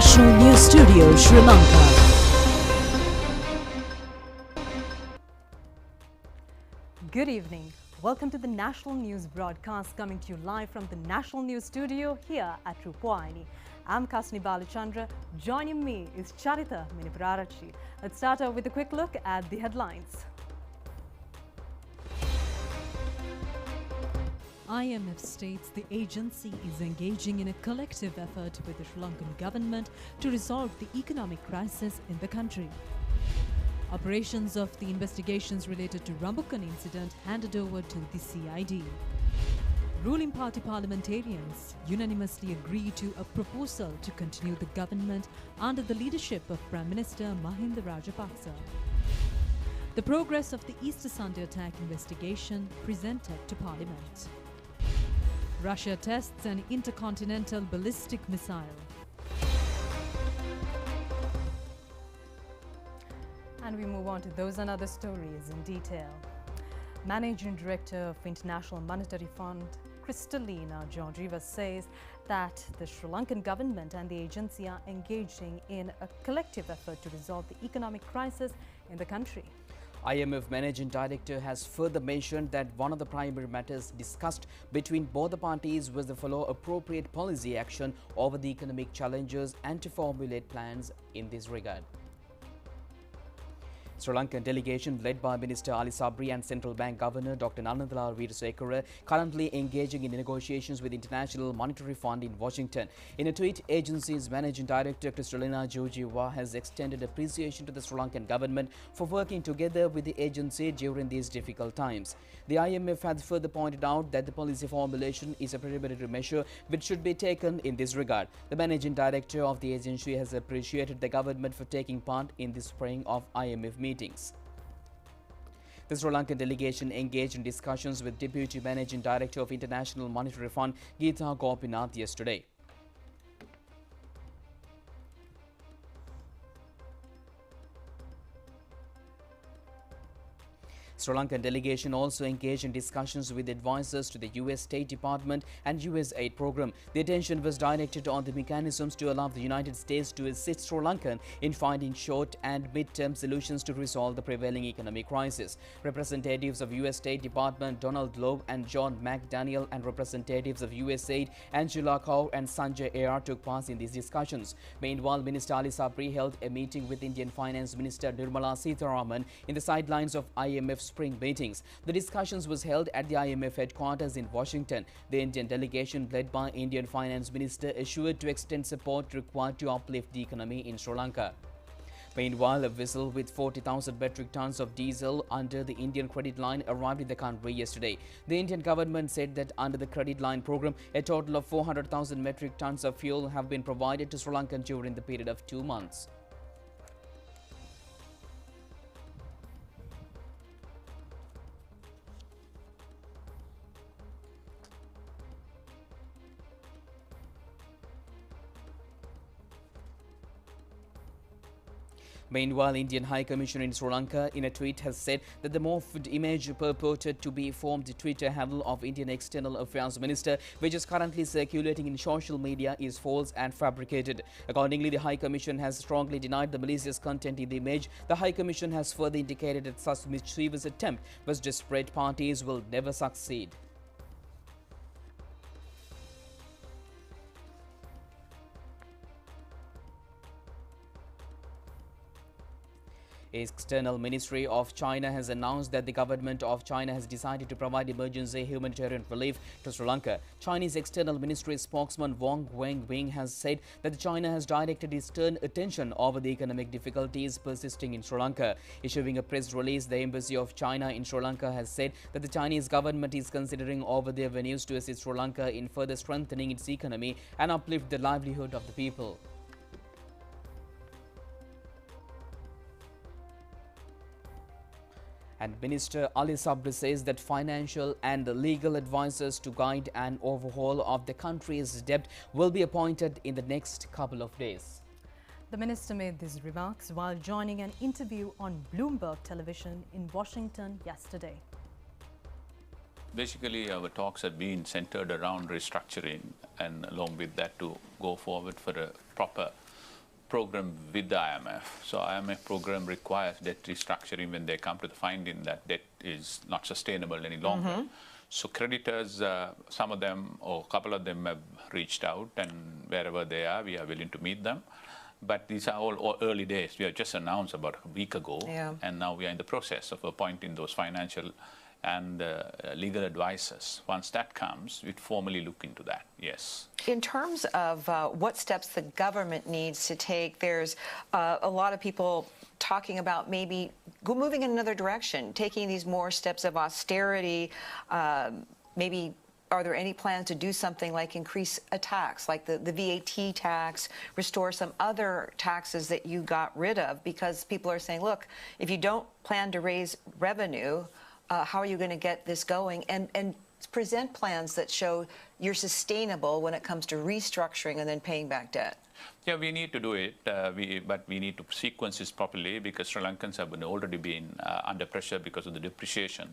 National News Studio, Sri Lanka. Good evening. Welcome to the National News broadcast coming to you live from the National News Studio here at Rupavahini. I'm Kasni Balachandra. Joining me is Charita Miniprarachi. Let's start off with a quick look at the headlines. IMF states the agency is engaging in a collective effort with the Sri Lankan government to resolve the economic crisis in the country. Operations of the investigations related to Rambukan incident handed over to the CID. Ruling party parliamentarians unanimously agree to a proposal to continue the government under the leadership of Prime Minister Mahinda Rajapaksa. The progress of the Easter Sunday attack investigation presented to Parliament. Russia tests an intercontinental ballistic missile. And we move on to those and other stories in detail. Managing Director of International Monetary Fund, Kristalina Georgieva, says that the Sri Lankan government and the agency are engaging in a collective effort to resolve the economic crisis in the country. IMF Managing Director has further mentioned that one of the primary matters discussed between both the parties was to follow appropriate policy action over the economic challenges and to formulate plans in this regard. Sri Lankan delegation led by Minister Ali Sabri and Central Bank Governor Dr. Nanandala Veerasekara currently engaging in negotiations with International Monetary Fund in Washington. In a tweet, agency's Managing Director Kristalina Georgieva has extended appreciation to the Sri Lankan government for working together with the agency during these difficult times. The IMF has further pointed out that the policy formulation is a preparatory measure which should be taken in this regard. The Managing Director of the agency has appreciated the government for taking part in the spring of IMF meetings. The Sri Lankan delegation engaged in discussions with Deputy Managing Director of International Monetary Fund Geeta Gopinath yesterday. Sri Lankan delegation also engaged in discussions with advisors to the US State Department and US aid program. The attention was directed on the mechanisms to allow the United States to assist Sri Lankan in finding short and mid-term solutions to resolve the prevailing economic crisis. Representatives of US State Department Donald Lowe and John McDaniel and representatives of USAID Angela Kaur and Sanjay Ayar took part in these discussions. Meanwhile, Minister Ali Sabri held a meeting with Indian Finance Minister Nirmala Sitharaman in the sidelines of IMF's spring meetings. The discussions was held at the IMF headquarters in Washington. The Indian delegation led by Indian Finance Minister assured to extend support required to uplift the economy in Sri Lanka. Meanwhile, a vessel with 40,000 metric tons of diesel under the Indian credit line arrived in the country yesterday. The Indian government said that under the credit line program, a total of 400,000 metric tons of fuel have been provided to Sri Lanka during the period of 2 months. Meanwhile, Indian High Commissioner in Sri Lanka in a tweet has said that the morphed image purported to be formed Twitter handle of Indian External Affairs Minister, which is currently circulating in social media, is false and fabricated. Accordingly, the High Commission has strongly denied the malicious content in the image. The High Commission has further indicated that such mischievous attempt was desperate parties will never succeed. External Ministry of China has announced that the government of China has decided to provide emergency humanitarian relief to Sri Lanka. Chinese External Ministry spokesman Wang Wenbin has said that China has directed its stern attention over the economic difficulties persisting in Sri Lanka. Issuing a press release, the Embassy of China in Sri Lanka has said that the Chinese government is considering over the avenues to assist Sri Lanka in further strengthening its economy and uplift the livelihood of the people. And Minister Ali Sabri says that financial and legal advisors to guide an overhaul of the country's debt will be appointed in the next couple of days. The minister made these remarks while joining an interview on Bloomberg television in Washington yesterday. Basically, our talks have been centered around restructuring and along with that to go forward for a proper program with the IMF. So IMF program requires debt restructuring when they come to the finding that debt is not sustainable any longer. So creditors, some of them or a couple of them have reached out, and wherever they are, we are willing to meet them. But these are all early days. We have just announced about a week ago, and now we are in the process of appointing those financial and legal advisors. Once that comes, we'd formally look into that, yes. In terms of what steps the government needs to take, there's a lot of people talking about maybe moving in another direction, taking these more steps of austerity. Maybe are there any plans to do something like increase a tax, like the VAT tax, restore some other taxes that you got rid of? Because people are saying, look, if you don't plan to raise revenue, how are you going to get this going? And present plans that show you're sustainable when it comes to restructuring and then paying back debt. Yeah, we need to do it, but we need to sequence this properly, because Sri Lankans have already been under pressure because of the depreciation.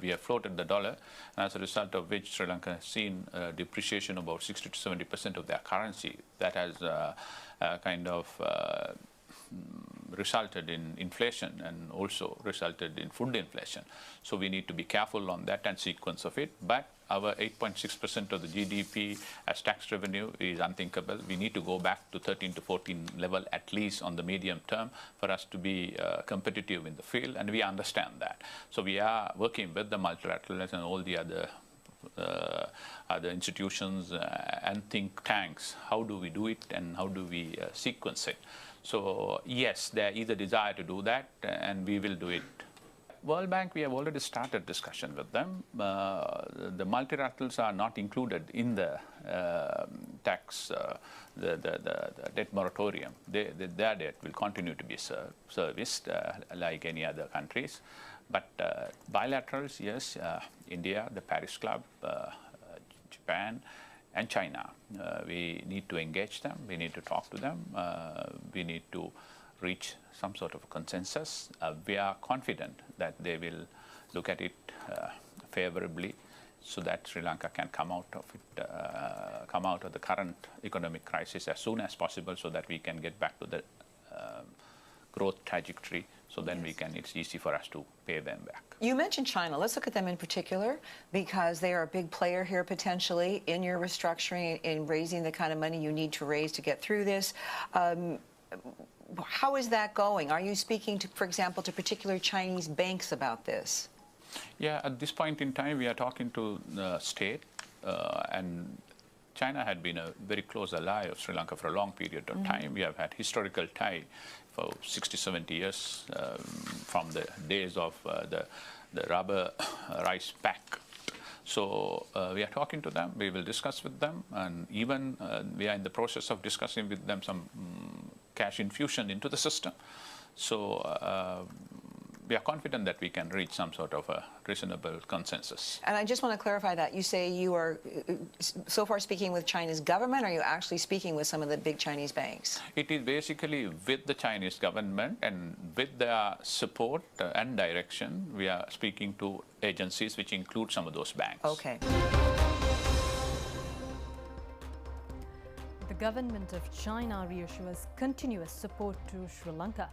We have floated the dollar, and as a result of which Sri Lanka has seen depreciation about 60 to 70% of their currency. That has kind of resulted in inflation and also resulted in food inflation. So we need to be careful on that and sequence of it. But our 8.6% of the GDP as tax revenue is unthinkable. We need to go back to 13 to 14 level at least on the medium term for us to be competitive in the field, and we understand that. So we are working with the multilaterals and all the other institutions and think tanks. How do we do it and how do we sequence it? So yes, there is a desire to do that, and we will do it. World Bank, we have already started discussion with them. The multilaterals are not included in the tax, the debt moratorium. Their debt will continue to be serviced like any other countries. But bilaterals, yes, India, the Paris Club, Japan, and China. We need to engage them. We need to talk to them. We need to reach some sort of a consensus. We are confident that they will look at it favorably, so that Sri Lanka can come out of it, come out of the current economic crisis as soon as possible, so that we can get back to the growth trajectory. So then it's easy for us to pay them back. You mentioned China. Let's look at them in particular, because they are a big player here potentially in your restructuring, in raising the kind of money you need to raise to get through this. How is that going? Are you speaking to, for example, to particular Chinese banks about this? Yeah, at this point in time, we are talking to the state, and China had been a very close ally of Sri Lanka for a long period of time. We have had historical tie for 60, 70 years from the days of the rubber rice pact. So we are talking to them, we will discuss with them, and even we are in the process of discussing with them some cash infusion into the system. So we are confident that we can reach some sort of a reasonable consensus. And I just want to clarify that. You say you are so far speaking with China's government, or are you actually speaking with some of the big Chinese banks? It is basically with the Chinese government, and with their support and direction, we are speaking to agencies which include some of those banks. Okay. The government of China reassures continuous support to Sri Lanka.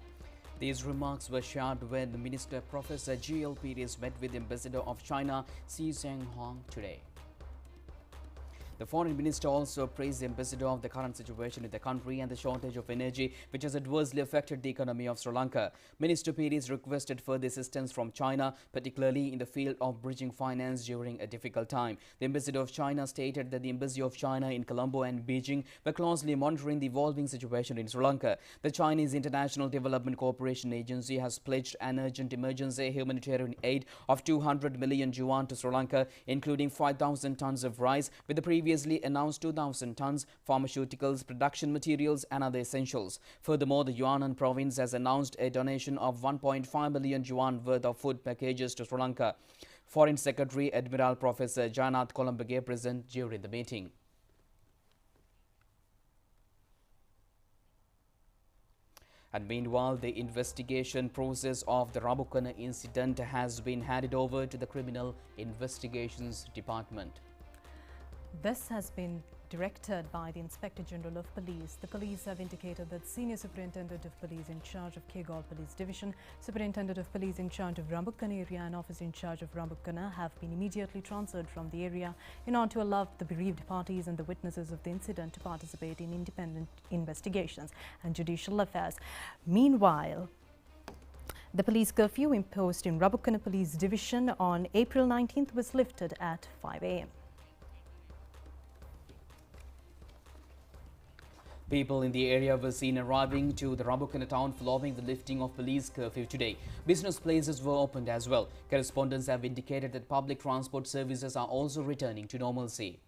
These remarks were shared when Minister Professor G.L. Pires met with Ambassador of China Xi Zhenghong today. The foreign minister also praised the ambassador of the current situation in the country and the shortage of energy, which has adversely affected the economy of Sri Lanka. Minister Pires requested further assistance from China, particularly in the field of bridging finance during a difficult time. The ambassador of China stated that the embassy of China in Colombo and Beijing were closely monitoring the evolving situation in Sri Lanka. The Chinese International Development Cooperation Agency has pledged an urgent emergency humanitarian aid of 200 million yuan to Sri Lanka, including 5,000 tons of rice, with the previously announced 2,000 tons, pharmaceuticals, production materials and other essentials. Furthermore, the Yunnan province has announced a donation of 1.5 million yuan worth of food packages to Sri Lanka. Foreign Secretary Admiral Professor Janath Columbage present during the meeting. And meanwhile, the investigation process of the Rabukana incident has been handed over to the Criminal Investigations Department. This has been directed by the Inspector General of Police. The police have indicated that Senior Superintendent of Police in charge of Kegol Police Division, Superintendent of Police in charge of Rambukkana area and Officer in charge of Rambukkana have been immediately transferred from the area in order to allow the bereaved parties and the witnesses of the incident to participate in independent investigations and judicial affairs. Meanwhile, the police curfew imposed in Rambukkana Police Division on April 19th was lifted at 5 a.m. People in the area were seen arriving to the Rambukkana town following the lifting of police curfew today. Business places were opened as well. Correspondents have indicated that public transport services are also returning to normalcy.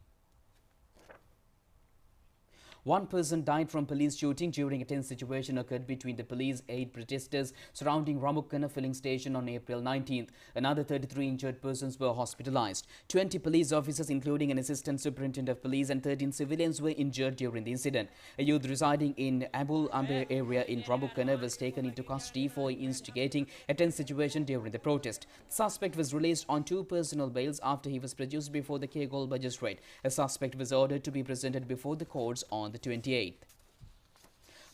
One person died from police shooting during a tense situation occurred between the police aid protesters surrounding Rambukkana filling station on April 19th. Another 33 injured persons were hospitalized. 20 police officers, including an assistant superintendent of police, and 13 civilians were injured during the incident. A youth residing in Abul Amber area in Rambukkana was taken into custody for instigating a tense situation during the protest. The suspect was released on 2 personal bails after he was produced before the Kegol magistrate. A suspect was ordered to be presented before the courts on the 28th.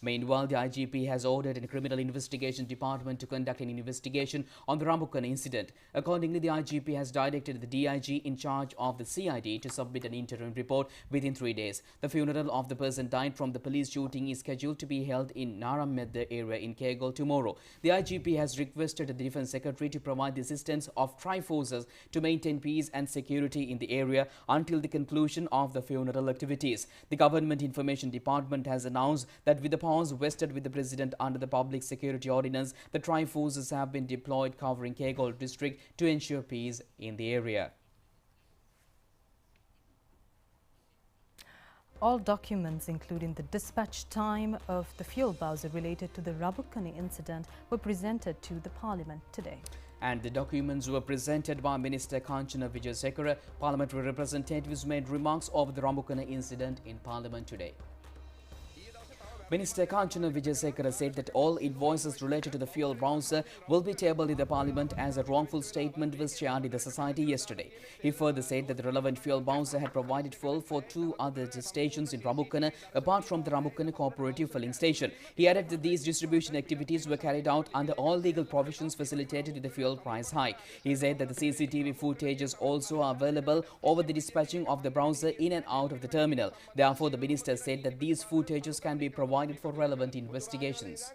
Meanwhile, the IGP has ordered a criminal investigation department to conduct an investigation on the Rambukkana incident. Accordingly, the IGP has directed the DIG in charge of the CID to submit an interim report within 3 days. The funeral of the person died from the police shooting is scheduled to be held in Naramedda area in Kegol tomorrow. The IGP has requested the Defence Secretary to provide the assistance of tri-forces to maintain peace and security in the area until the conclusion of the funeral activities. The Government Information Department has announced that with the powers vested with the President under the Public Security Ordinance, the tri-forces have been deployed covering Kegol district to ensure peace in the area. All documents, including the dispatch time of the fuel bowser related to the Rambukkana incident, were presented to the Parliament today. And the documents were presented by Minister Kanchana Vijayasekara. Parliamentary representatives made remarks over the Rambukkana incident in Parliament today. Minister Kanchana Vijayasekara said that all invoices related to the fuel browser will be tabled in the Parliament as a wrongful statement was shared in the society yesterday. He further said that the relevant fuel browser had provided fuel for 2 other stations in Rambukkana apart from the Rambukkana Cooperative Filling Station. He added that these distribution activities were carried out under all legal provisions facilitated with the fuel price hike. He said that the CCTV footages also are available over the dispatching of the browser in and out of the terminal. Therefore, the minister said that these footages can be provided for relevant investigations.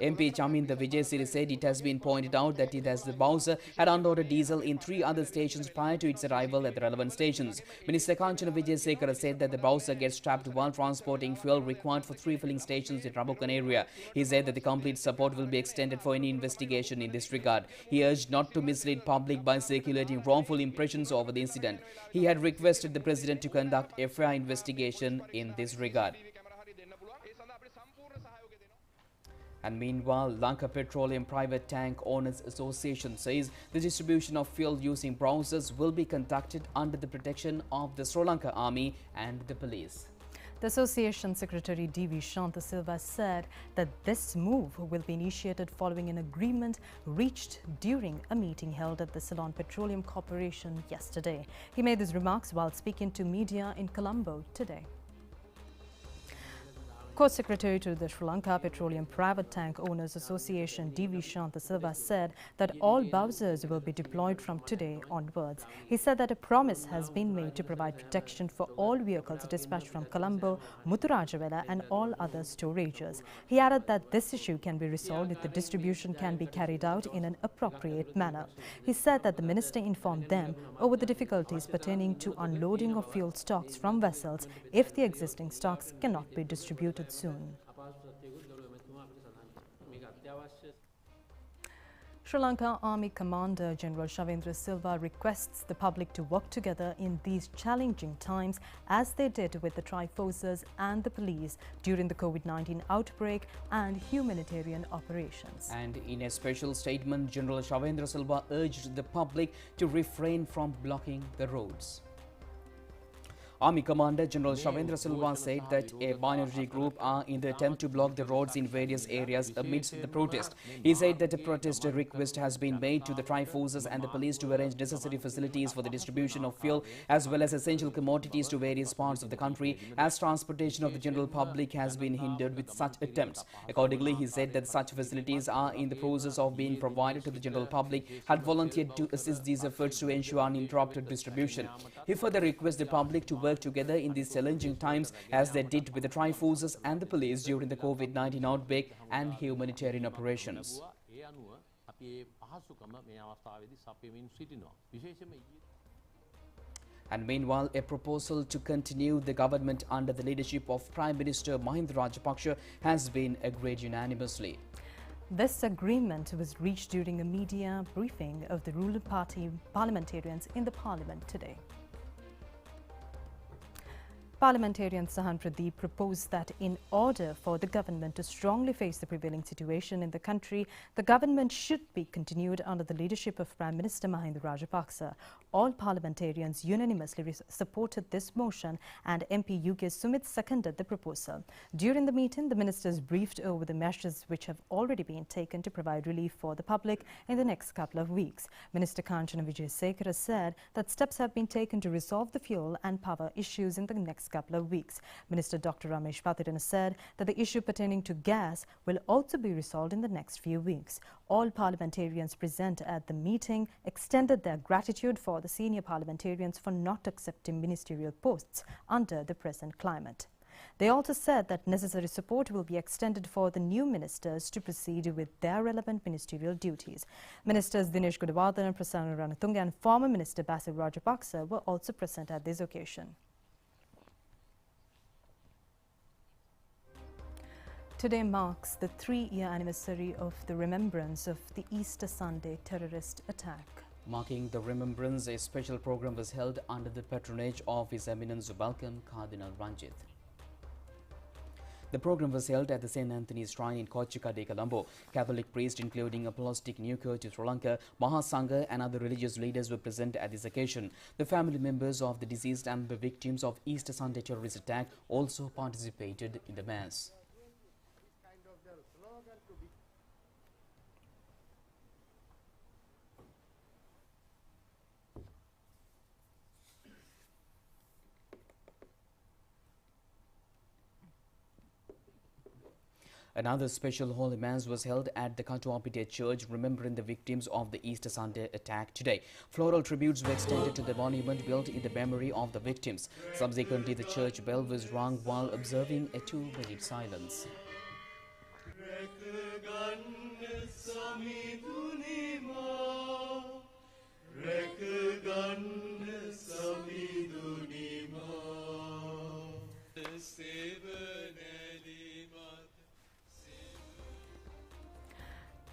MP Chaminda Vijayasiri said it has been pointed out that the browser had unloaded diesel in 3 other stations prior to its arrival at the relevant stations. Minister Kanchana Vijayasekara said that the browser gets trapped while transporting fuel required for 3 filling stations in Rambukkana area. He said that the complete support will be extended for any investigation in this regard. He urged not to mislead public by circulating wrongful impressions over the incident. He had requested the President to conduct a fair investigation in this regard. And meanwhile, Lanka Petroleum Private Tank Owners Association says the distribution of fuel using browsers will be conducted under the protection of the Sri Lanka Army and the police. The Association Secretary D.V. Shanta Silva said that this move will be initiated following an agreement reached during a meeting held at the Ceylon Petroleum Corporation yesterday. He made these remarks while speaking to media in Colombo today. Co-Secretary to the Sri Lanka Petroleum Private Tank Owners Association D.V. Shanta Silva said that all bowsers will be deployed from today onwards. He said that a promise has been made to provide protection for all vehicles dispatched from Colombo, Muthurajavela and all other storages. He added that this issue can be resolved if the distribution can be carried out in an appropriate manner. He said that the minister informed them over the difficulties pertaining to unloading of fuel stocks from vessels if the existing stocks cannot be distributed soon. Sri Lanka Army Commander General Shavendra Silva requests the public to work together in these challenging times as they did with the tri-forces and the police during the COVID-19 outbreak and humanitarian operations. And in a special statement, General Shavendra Silva urged the public to refrain from blocking the roads. Army Commander General Shavendra Silva said that a minority group are in the attempt to block the roads in various areas amidst the protest. He said that a protest request has been made to the tri-forces and the police to arrange necessary facilities for the distribution of fuel as well as essential commodities to various parts of the country, as transportation of the general public has been hindered with such attempts. Accordingly, he said that such facilities are in the process of being provided to the general public, had volunteered to assist these efforts to ensure uninterrupted distribution. He further requests the public to work together in these challenging times as they did with the tri-forces and the police during the COVID-19 outbreak and humanitarian operations. And meanwhile, a proposal to continue the government under the leadership of Prime Minister Mahinda Rajapaksa has been agreed unanimously. This agreement was reached during a media briefing of the ruling party parliamentarians in the parliament today. Parliamentarian Sahan Pradeep proposed that in order for the government to strongly face the prevailing situation in the country, the government should be continued under the leadership of Prime Minister Mahinda Rajapaksa. All parliamentarians unanimously supported this motion and MP UK Sumit seconded the proposal. During the meeting, the ministers briefed over the measures which have already been taken to provide relief for the public in the next couple of weeks. Minister Kanchana Vijayasekara said that steps have been taken to resolve the fuel and power issues in the next couple of weeks. Minister Dr. Ramesh Pathirana said that the issue pertaining to gas will also be resolved in the next few weeks. All parliamentarians present at the meeting extended their gratitude for the senior parliamentarians for not accepting ministerial posts under the present climate. They also said that necessary support will be extended for the new ministers to proceed with their relevant ministerial duties. Ministers Dinesh Gunawardena, Prasanna Ranatunga and former Minister Basil Rajapaksa were also present at this occasion. Today marks the 3-year anniversary of the remembrance of the Easter Sunday terrorist attack. Marking the remembrance, a special program was held under the patronage of His Eminence Balkan Cardinal Ranjit. The program was held at the St. Anthony's Shrine in Kochikade, Colombo. Catholic priests, including Apostolic New Church of Sri Lanka, Mahasangha and other religious leaders were present at this occasion. The family members of the deceased and the victims of Easter Sunday terrorist attack also participated in the Mass. Another special Holy Mass was held at the Katuapite Church, remembering the victims of the Easter Sunday attack today. Floral tributes were extended to the monument built in the memory of the victims. Subsequently, the church bell was rung while observing a 2-minute silence.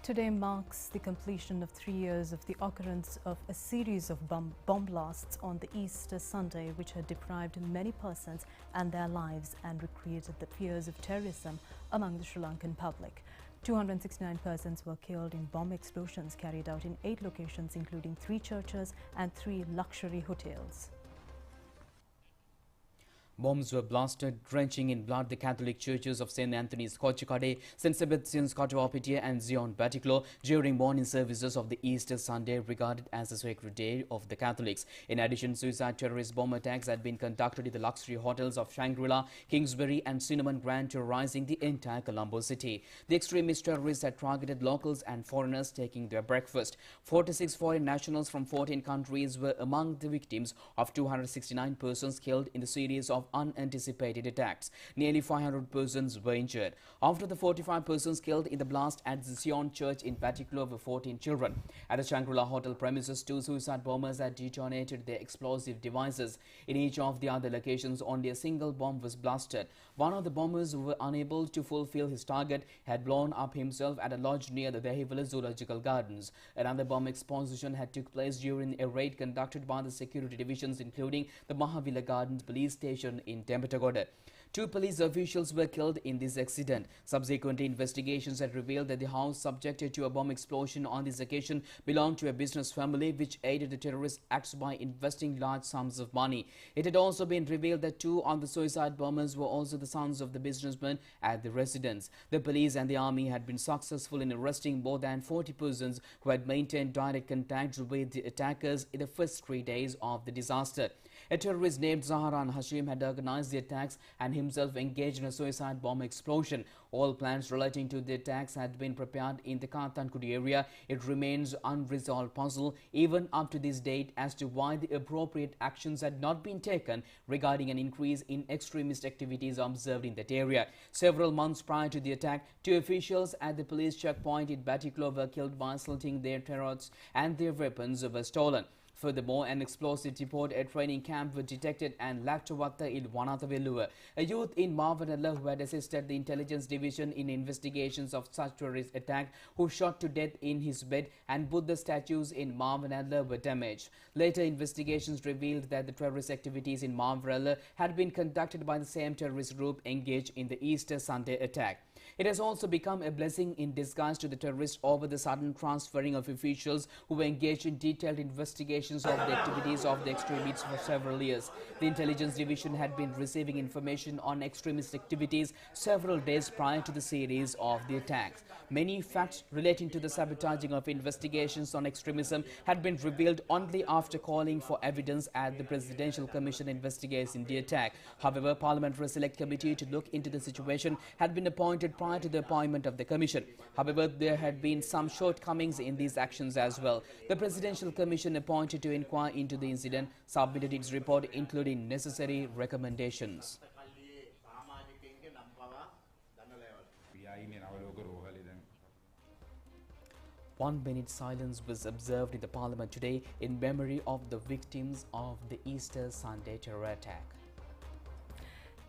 Today marks the completion of 3 years of the occurrence of a series of bomb blasts on the Easter Sunday, which had deprived many persons and their lives and recreated the fears of terrorism among the Sri Lankan public. 269 persons were killed in bomb explosions carried out in 8 locations, including 3 churches and 3 luxury hotels. Bombs were blasted, drenching in blood the Catholic churches of St. Anthony's Kochikade, St. Sebastian's Katuapitiya and Zion Batiklo during morning services of the Easter Sunday, regarded as the sacred day of the Catholics. In addition, suicide terrorist bomb attacks had been conducted in the luxury hotels of Shangri-La, Kingsbury and Cinnamon Grand, terrorizing the entire Colombo city. The extremist terrorists had targeted locals and foreigners taking their breakfast. 46 foreign nationals from 14 countries were among the victims of 269 persons killed in the series of unanticipated attacks. Nearly 500 persons were injured. After the 45 persons killed in the blast at the Zion Church in particular were 14 children. At the Shangri-La hotel premises, 2 suicide bombers had detonated their explosive devices. In each of the other locations, only a single bomb was blasted. One of the bombers, who were unable to fulfill his target, had blown up himself at a lodge near the Dehivala Zoological Gardens. Another bomb explosion had took place during a raid conducted by the security divisions, including the Mahavila Gardens police station in Tempatagoda. 2 police officials were killed in this accident. Subsequently, investigations had revealed that the house subjected to a bomb explosion on this occasion belonged to a business family which aided the terrorist acts by investing large sums of money. It had also been revealed that 2 of the suicide bombers were also the sons of the businessmen at the residence. The police and the army had been successful in arresting more than 40 persons who had maintained direct contact with the attackers in the first 3 days of the disaster. A terrorist named Zaharan Hashim had organized the attacks and himself engaged in a suicide bomb explosion. All plans relating to the attacks had been prepared in the Kartankudi area. It remains unresolved puzzle even up to this date as to why the appropriate actions had not been taken regarding an increase in extremist activities observed in that area. Several months prior to the attack, 2 officials at the police checkpoint in Batticlo were killed by assaulting their terrorists and their weapons were stolen. Furthermore, an explosive depot at training camp was detected and Laktavatta in Vanathavelluva. A youth in Mavanella who had assisted the intelligence division in investigations of such terrorist attack who shot to death in his bed and Buddha statues in Mavanella were damaged. Later investigations revealed that the terrorist activities in Mavanella had been conducted by the same terrorist group engaged in the Easter Sunday attack. It has also become a blessing in disguise to the terrorists over the sudden transferring of officials who were engaged in detailed investigations of the activities of the extremists for several years. The intelligence division had been receiving information on extremist activities several days prior to the series of the attacks. Many facts relating to the sabotaging of investigations on extremism had been revealed only after calling for evidence at the Presidential Commission investigating the attack. However, Parliamentary Select Committee to look into the situation had been appointed prior to the appointment of the Commission. However, there had been some shortcomings in these actions as well. The Presidential Commission appointed to inquire into the incident submitted its report including necessary recommendations. 1 minute silence was observed in the Parliament today in memory of the victims of the Easter Sunday terror attack.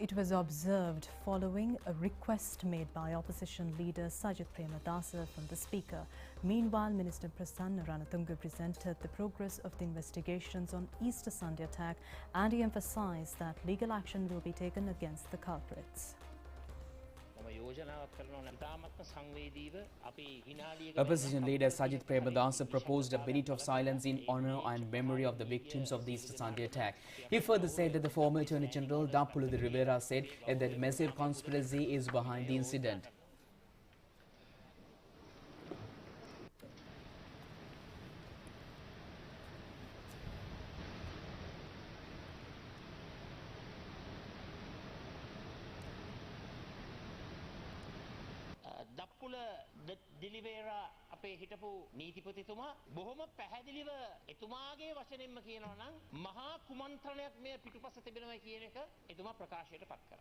It was observed following a request made by opposition leader Sajith Premadasa from the Speaker. Meanwhile, Minister Prasanna Ranatunga presented the progress of the investigations on Easter Sunday attack and he emphasized that legal action will be taken against the culprits. Opposition leader Sajith Premadasa proposed a minute of silence in honour and memory of the victims of the Easter Sunday attack. He further said that the former Attorney General Dappulu Rivera said that massive conspiracy is behind the incident. දිලිවේරා අපේ හිටපු නීතිපතිතුමා බොහොම පැහැදිලිව එතුමාගේ වචනෙන්ම කියනවා නම් මහා කුමන්ත්‍රණයක් මේ පිටුපස තිබෙනවා කියන එක එතුමා ප්‍රකාශයට පත් කරා.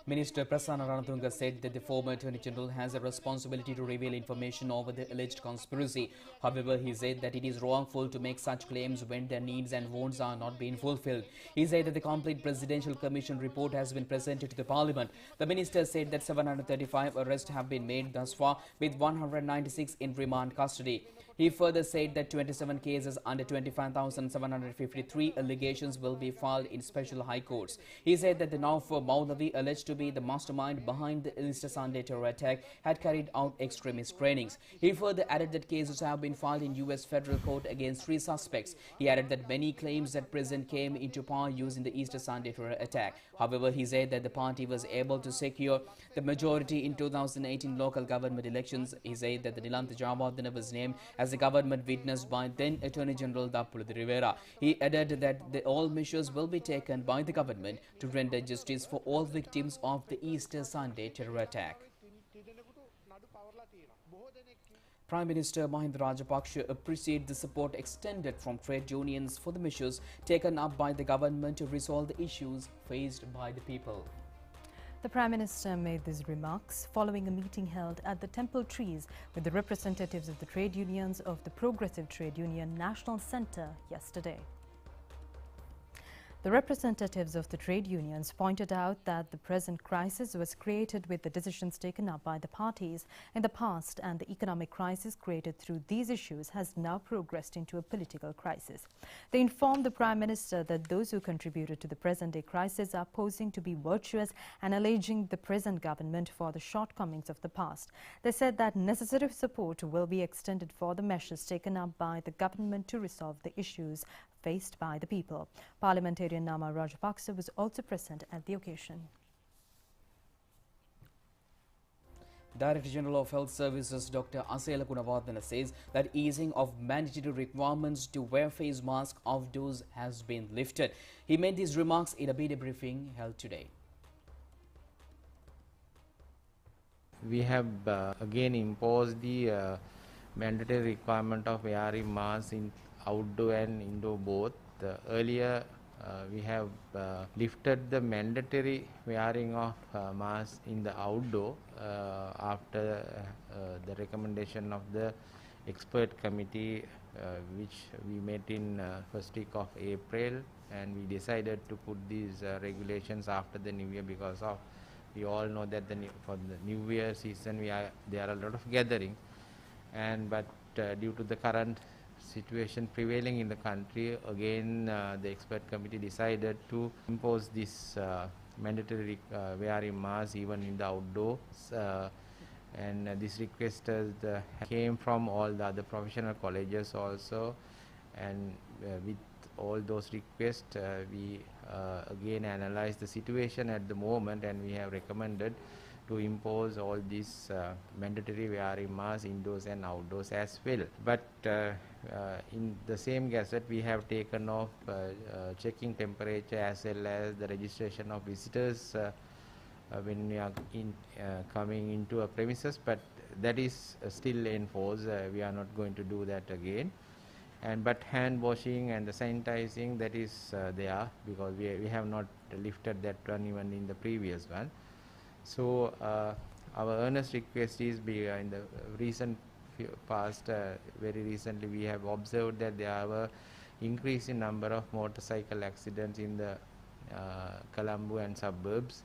Minister Prasanna Ranatunga said that the former Attorney General has a responsibility to reveal information over the alleged conspiracy. However, he said that it is wrongful to make such claims when their needs and wants are not being fulfilled. He said that the complete Presidential Commission report has been presented to the Parliament. The minister said that 735 arrests have been made thus far, with 196 in remand custody. He further said that 27 cases under 25,753 allegations will be filed in special high courts. He said that the Naufur Maulavi, alleged to be the mastermind behind the Easter Sunday terror attack, had carried out extremist trainings. He further added that cases have been filed in US federal court against 3 suspects. He added that many claims that President came into power using the Easter Sunday terror attack. However, he said that the party was able to secure the majority in 2018 local government elections. He said that the Nilantha Jawardena was named as a government witness by then Attorney General Dappulu Rivera. He added that all measures will be taken by the government to render justice for all victims of the Easter Sunday terror attack. Prime Minister Mahinda Rajapaksa appreciated the support extended from trade unions for the measures taken up by the government to resolve the issues faced by the people. The Prime Minister made these remarks following a meeting held at the Temple Trees with the representatives of the trade unions of the Progressive Trade Union National Centre yesterday. The representatives of the trade unions pointed out that the present crisis was created with the decisions taken up by the parties in the past, and the economic crisis created through these issues has now progressed into a political crisis. They informed the Prime Minister that those who contributed to the present-day crisis are posing to be virtuous and alleging the present government for the shortcomings of the past. They said that necessary support will be extended for the measures taken up by the government to resolve the issues faced by the people. Parliamentarian Nama Rajapaksa was also present at the occasion. Director General of Health Services Dr. Asela Gunawardena says that easing of mandatory requirements to wear face masks outdoors has been lifted. He made these remarks in a media briefing held today. We have again imposed the mandatory requirement of wearing masks in outdoor and indoor both. Earlier we have lifted the mandatory wearing of masks in the outdoor after the recommendation of the expert committee which we met in first week of April, and we decided to put these regulations after the New Year because of we all know that for the New Year season there are a lot of gathering, but due to the current situation prevailing in the country, again the expert committee decided to impose this mandatory wearing mask even in the outdoors, and this request came from all the other professional colleges also, and with all those requests we again analyzed the situation at the moment, and we have recommended to impose all these mandatory wearing masks indoors and outdoors as well. But in the same gazette we have taken off checking temperature as well as the registration of visitors when we are coming into a premises, but that is still enforced. We are not going to do that again. But hand washing and the sanitizing, that is there, because we have not lifted that one even in the previous one. So our earnest request is in the recent past, very recently we have observed that there are an increase in number of motorcycle accidents in the Colombo and suburbs,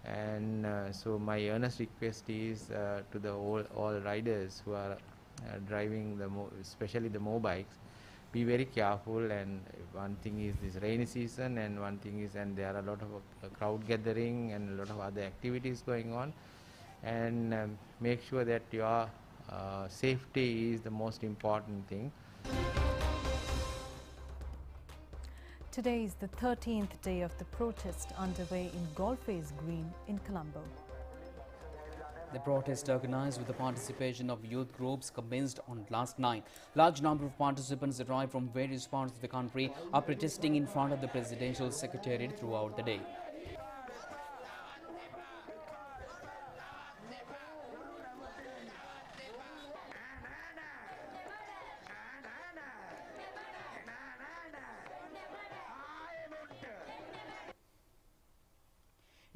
and so my earnest request is to the all riders who are driving especially the motorbikes, be very careful. And one thing is this rainy season, and one thing is, and there are a lot of crowd gathering and a lot of other activities going on, and make sure that your safety is the most important thing. Today is the 13th day of the protest underway in Golface Green in Colombo. The protest, organized with the participation of youth groups, commenced on last night. Large number of participants arrived from various parts of the country are protesting in front of the presidential secretariat throughout the day.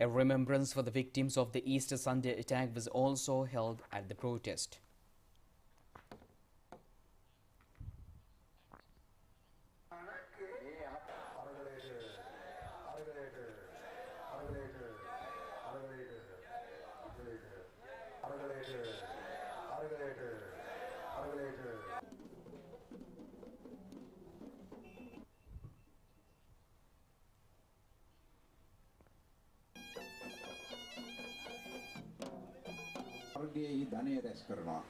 A remembrance for the victims of the Easter Sunday attack was also held at the protest. සර්ගයේ ධනය රැස් කරනවා.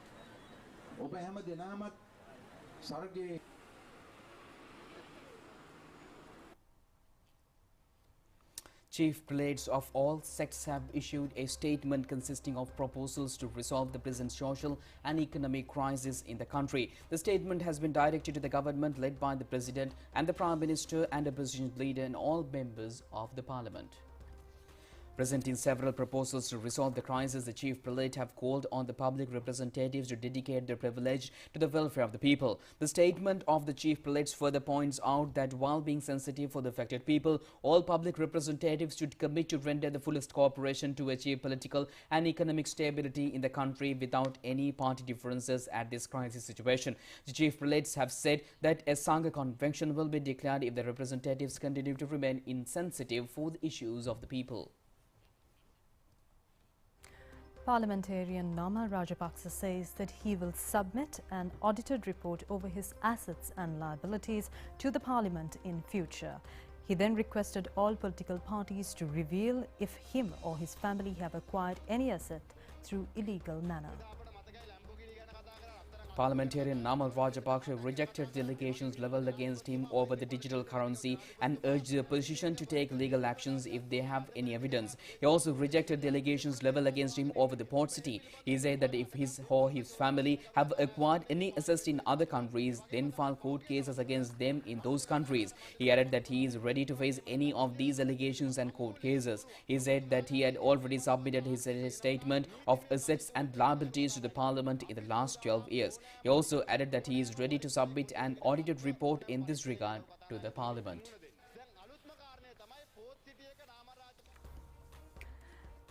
ඔබ හැම දිනමත් සර්ගයේ Chief prelates of all sects have issued a statement consisting of proposals to resolve the present social and economic crisis in the country. The statement has been directed to the government led by the President and the Prime Minister and opposition leader and all members of the Parliament. Presenting several proposals to resolve the crisis, the chief prelate have called on the public representatives to dedicate their privilege to the welfare of the people. The statement of the chief prelates further points out that while being sensitive for the affected people, all public representatives should commit to render the fullest cooperation to achieve political and economic stability in the country without any party differences at this crisis situation. The chief prelates have said that a Sangha convention will be declared if the representatives continue to remain insensitive for the issues of the people. Parliamentarian Namal Rajapaksa says that he will submit an audited report over his assets and liabilities to the Parliament in future. He then requested all political parties to reveal if him or his family have acquired any asset through illegal manner. Parliamentarian Namal Rajapaksa rejected the allegations levelled against him over the digital currency and urged the opposition to take legal actions if they have any evidence. He also rejected the allegations levelled against him over the port city. He said that if his or his family have acquired any assets in other countries, then file court cases against them in those countries. He added that he is ready to face any of these allegations and court cases. He said that he had already submitted his statement of assets and liabilities to the Parliament in the last 12 years. He also added that he is ready to submit an audited report in this regard to the Parliament.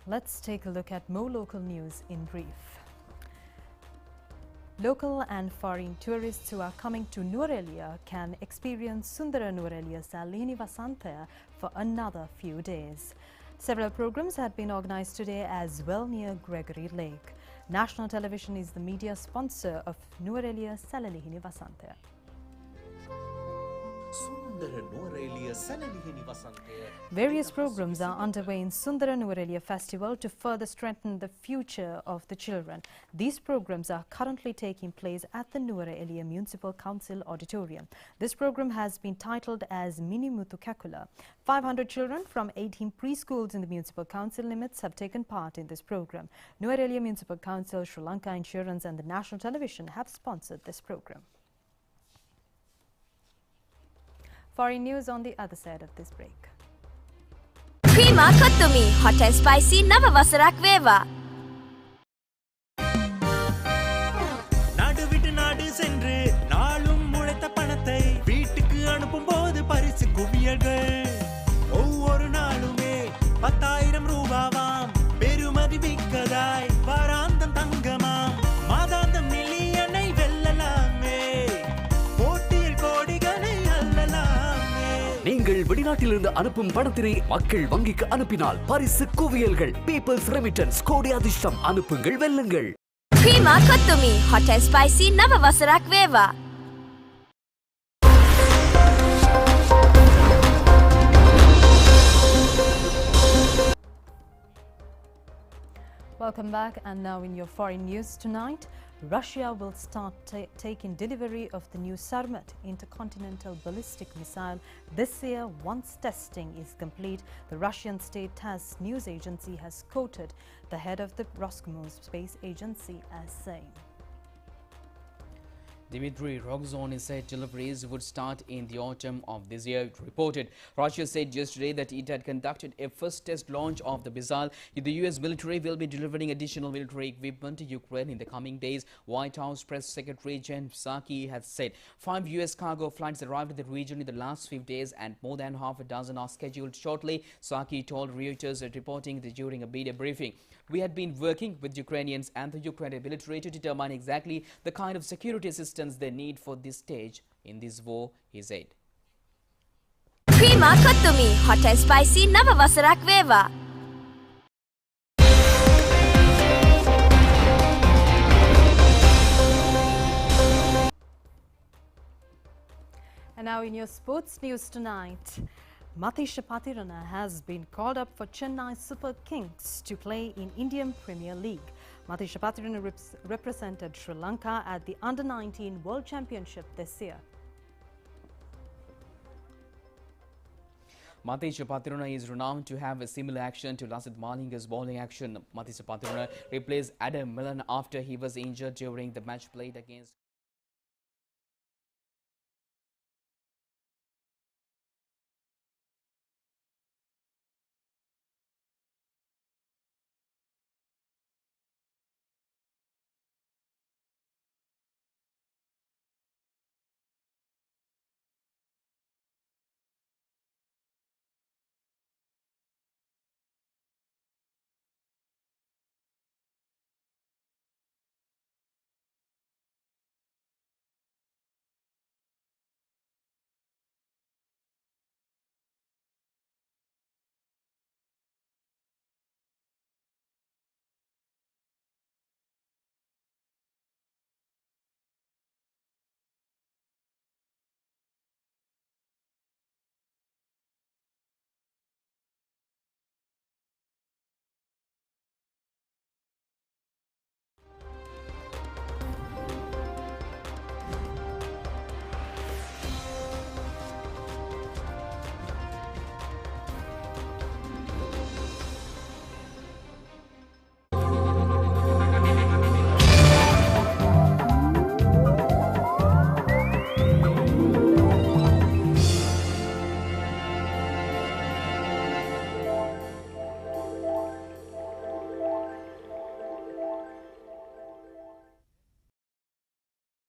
Let's take a look at more local news in brief. Local and foreign tourists who are coming to Nuwara can experience Sundara Nuwara Salini Vasantaya for another few days. Several programs had been organized today as well near Gregory Lake. National Television is the media sponsor of Nuwara Salini Vasantaya. Various programs are underway in Sundara Nuwara Festival to further strengthen the future of the children. These programs are currently taking place at the Nuwara Municipal Council Auditorium. This program has been titled as Mini Muthu Kakula. 500 children from 18 preschools in the Municipal Council limits have taken part in this program. Nuwara Municipal Council, Sri Lanka Insurance and the National Television have sponsored this program. Foreign news on the other side of this break. Prima Kottumi, hot and spicy Nava Vasarak Veva. நாடு விட்டு நாடு சென்று நாளும் முளைத்த பணத்தை வீட்டுக்கு அனுப்பும்போது பரிசு குவியல்கள் ஒவ்வொரு நாளுமே 10,000 ரூபாவாம் பெருமதி மிக்கதாய் வாராந்தம் தங்கமாம் மாதாந்தம் மில்லியனை வெல்லலாமே போட்டியில் கோடிகளை அள்ளலாமே. நீங்கள் வெளிநாட்டிலிருந்து அனுப்பும் பணத்தினை மக்கள் வங்கிக்கு அனுப்பினால் பரிசு குவியல்கள் பீப்பிள்ஸ் ரெமிட்டன்ஸ் கோடி அதிர்ஷ்டம் அனுப்புங்கள் வெல்லுங்கள். Prima Kottumi, hot and spicy Nava Vasarak Veva. Welcome back, and now in your foreign news tonight, Russia will start taking delivery of the new Sarmat intercontinental ballistic missile this year once testing is complete. The Russian state TASS news agency has quoted the head of the Roscosmos space agency as saying. Dmitry Rogozin said deliveries would start in the autumn of this year, it reported. Russia said yesterday that it had conducted a first test launch of the missile. The US military will be delivering additional military equipment to Ukraine in the coming days. White House Press Secretary Jen Psaki has said 5 US cargo flights arrived at the region in the last 5 days and more than half a dozen are scheduled shortly. Psaki told Reuters at reporting during a media briefing. We had been working with Ukrainians and the Ukrainian military to determine exactly the kind of security assistance they need for this stage in this war, he said. Prima Kottumi, hot and spicy Nava Vasarak Veva. And now in your sports news tonight, Matisha Patirana has been called up for Chennai Super Kings to play in Indian Premier League. Matisha Patirana represented Sri Lanka at the Under-19 World Championship this year. Matisha Patirana is renowned to have a similar action to Lasith Malinga's bowling action. Matisha Patirana replaced Adam Millen after he was injured during the match played against